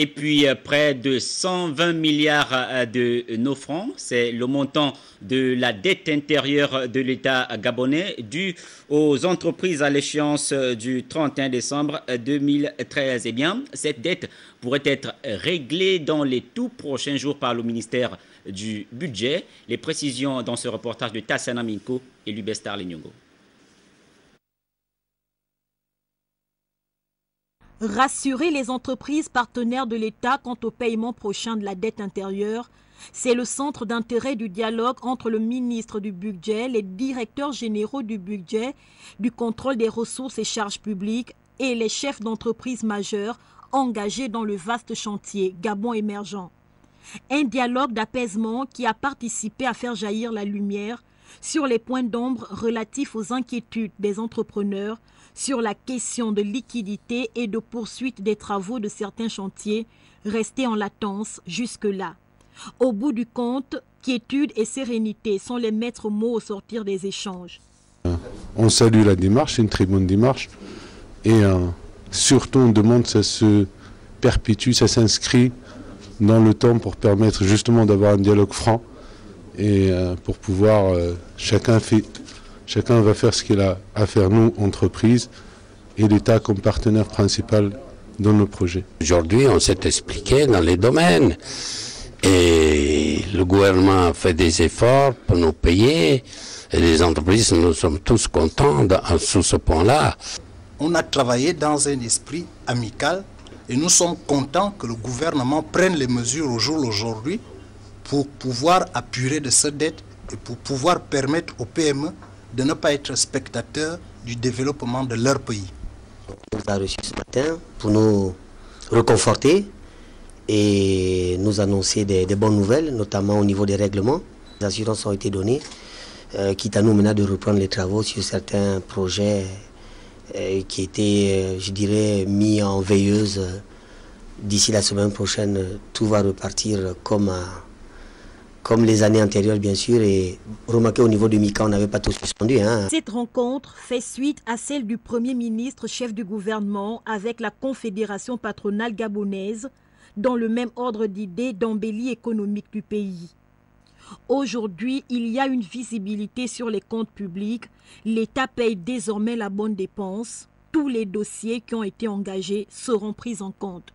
Et puis, près de 120 milliards de nos francs, c'est le montant de la dette intérieure de l'État gabonais due aux entreprises à l'échéance du 31 décembre 2013. Eh bien, cette dette pourrait être réglée dans les tout prochains jours par le ministère du Budget. Les précisions dans ce reportage de Tassana Minko et Lubestar Lenyongo. Rassurer les entreprises partenaires de l'État quant au paiement prochain de la dette intérieure, c'est le centre d'intérêt du dialogue entre le ministre du Budget, les directeurs généraux du budget, du contrôle des ressources et charges publiques et les chefs d'entreprise majeurs engagés dans le vaste chantier Gabon émergent. Un dialogue d'apaisement qui a participé à faire jaillir la lumière sur les points d'ombre relatifs aux inquiétudes des entrepreneurs, sur la question de liquidité et de poursuite des travaux de certains chantiers restés en latence jusque-là. Au bout du compte, quiétude et sérénité sont les maîtres mots au sortir des échanges. On salue la démarche, c'est une très bonne démarche. Et surtout, on demande que ça se perpétue, ça s'inscrit dans le temps pour permettre justement d'avoir un dialogue franc et pour pouvoir, chacun va faire ce qu'il a à faire, nous, entreprises, et l'État comme partenaire principal dans nos projets. Aujourd'hui, on s'est expliqué dans les domaines et le gouvernement a fait des efforts pour nous payer et les entreprises, nous sommes tous contents sur ce point-là. On a travaillé dans un esprit amical et nous sommes contents que le gouvernement prenne les mesures au jour d'aujourd'hui pour pouvoir apurer de cette dette et pour pouvoir permettre aux PME de ne pas être spectateurs du développement de leur pays. On nous a reçus ce matin pour nous reconforter et nous annoncer des bonnes nouvelles, notamment au niveau des règlements. Les assurances ont été données, quitte à nous maintenant de reprendre les travaux sur certains projets qui étaient, je dirais, mis en veilleuse. D'ici la semaine prochaine, tout va repartir comme les années antérieures, bien sûr. Et remarquez, au niveau du MICA, on n'avait pas tout suspendu. Cette rencontre fait suite à celle du Premier ministre, chef du gouvernement, avec la Confédération patronale gabonaise, dans le même ordre d'idées d'embellie économique du pays. Aujourd'hui, il y a une visibilité sur les comptes publics. L'État paye désormais la bonne dépense. Tous les dossiers qui ont été engagés seront pris en compte.